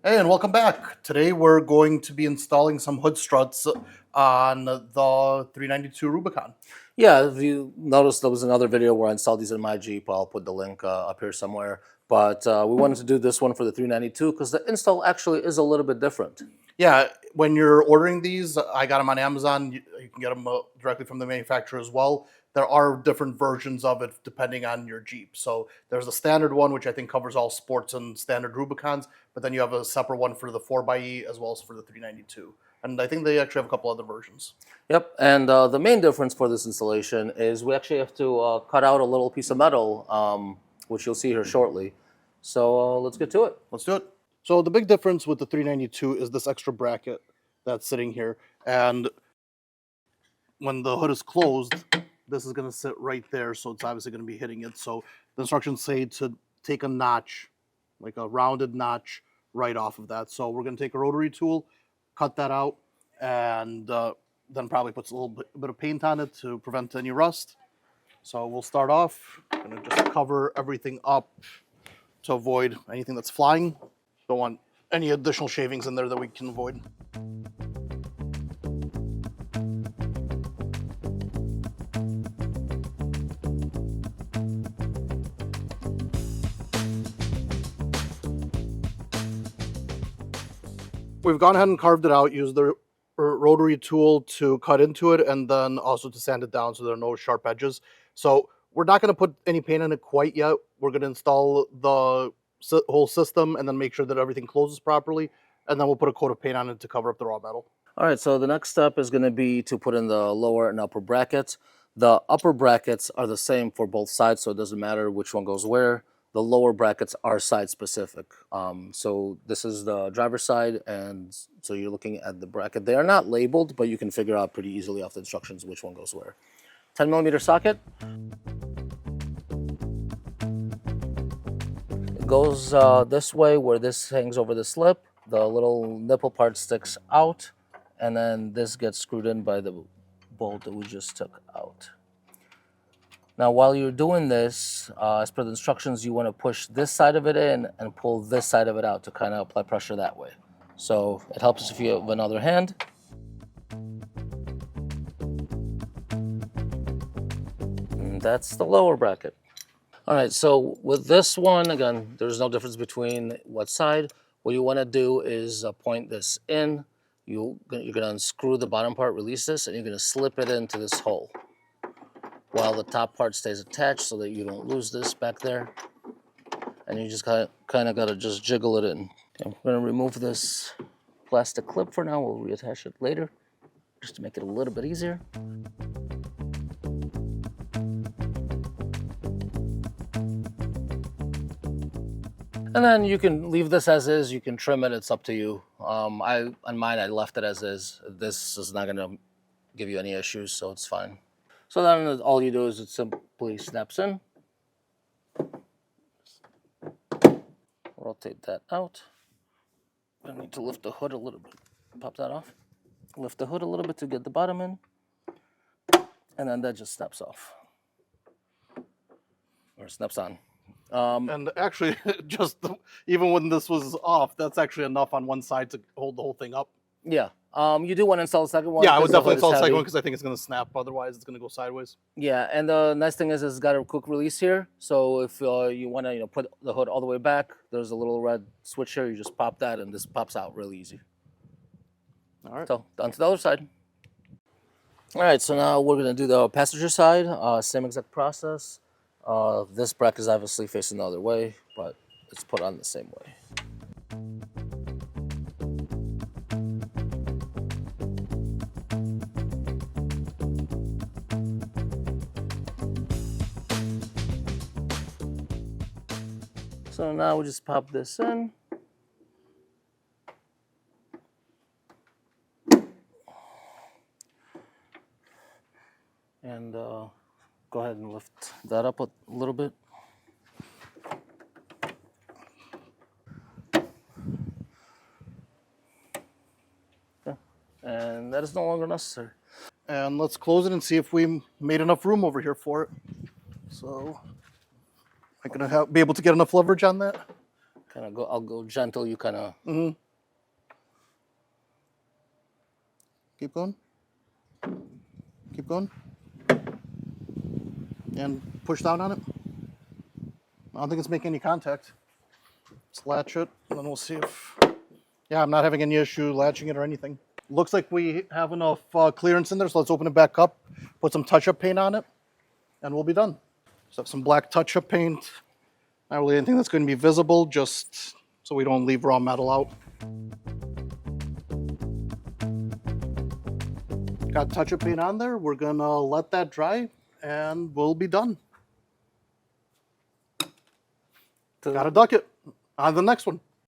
Hey, and welcome back. Today we're going to be installing some hood struts on the 392 Rubicon. Yeah, if you noticed, there was another video where I installed these in my Jeep. I'll put the link up here somewhere. But we wanted to do this one for the 392 because the install actually is a little bit different. Yeah, when you're ordering these, I got them on Amazon. You can get them directly from the manufacturer as well. There are different versions of it depending on your Jeep. So there's a standard one, which I think covers all sports and standard Rubicons, but then you have a separate one for the 4xe as well as for the 392. And I think they actually have a couple other versions. Yep, and the main difference for this installation is we actually have to cut out a little piece of metal, which you'll see here shortly. So let's get to it. Let's do it. So the big difference with the 392 is this extra bracket that's sitting here. And when the hood is closed, this is going to sit right there. So it's obviously going to be hitting it. So the instructions say to take a notch, like a rounded notch right off of that. So we're going to take a rotary tool, cut that out, and then probably puts a little bit of paint on it to prevent any rust. So we'll start off. I'm going to just cover everything up to avoid anything that's flying. Don't want any additional shavings in there that we can avoid. We've gone ahead and carved it out, used the rotary tool to cut into it and then also to sand it down so there are no sharp edges. So we're not going to put any paint on it quite yet. We're going to install the whole system and then make sure that everything closes properly, and then we'll put a coat of paint on it to cover up the raw metal. All right, so the next step is going to be to put in the lower and upper brackets. The upper brackets are the same for both sides, so it doesn't matter which one goes where. The lower brackets are side specific. So this is the driver's side, and so you're looking at the bracket. They are not labeled, but you can figure out pretty easily off the instructions which one goes where. 10mm socket. It goes this way where this hangs over the slip. The little nipple part sticks out, and then this gets screwed in by the bolt that we just took out. Now, while you're doing this, as per the instructions, you want to push this side of it in and pull this side of it out to kind of apply pressure that way. So it helps if you have another hand. And that's the lower bracket. All right, so with this one, again, there's no difference between what side. What you want to do is point this in. You're going to unscrew the bottom part, release this, and you're going to slip it into this hole while the top part stays attached so that you don't lose this back there. And you just kind of got to just jiggle it in. Okay, I'm going to remove this plastic clip for now. We'll reattach it later just to make it a little bit easier. And then you can leave this as is, you can trim it, it's up to you. On mine, I left it as is. This is not gonna give you any issues, so it's fine. So then all you do is it simply snaps in. Rotate that out. I need to lift the hood a little bit. Pop that off. Lift the hood a little bit to get the bottom in. And then that just snaps off. Or snaps on. And actually, even when this was off, that's actually enough on one side to hold the whole thing up. Yeah. You do want to install the second one. Yeah, I would definitely install the second one because I think it's going to snap. Otherwise, it's going to go sideways. Yeah, and the nice thing is it's got a quick release here. So if you want to put the hood all the way back, there's a little red switch here. You just pop that, and this pops out really easy. All right. So on to the other side. All right, so now we're going to do the passenger side. Same exact process. This bracket is obviously facing the other way, but it's put on the same way. So now we just pop this in. And go ahead and lift that up a little bit. Okay. And that is no longer necessary. And let's close it and see if we made enough room over here for it. So I'm going to be able to get enough leverage on that. I'll go gentle. You kind of. Mm-hmm. Keep going. Keep going. And push down on it. I don't think it's making any contact. Let's latch it, and then we'll see if... Yeah, I'm not having any issue latching it or anything. Looks like we have enough clearance in there, so let's open it back up, put some touch-up paint on it, and we'll be done. Just have some black touch-up paint. Not really anything that's going to be visible, just so we don't leave raw metal out. Got touch-up paint on there. We're gonna let that dry, and we'll be done. Gotta duck it. On to the next one.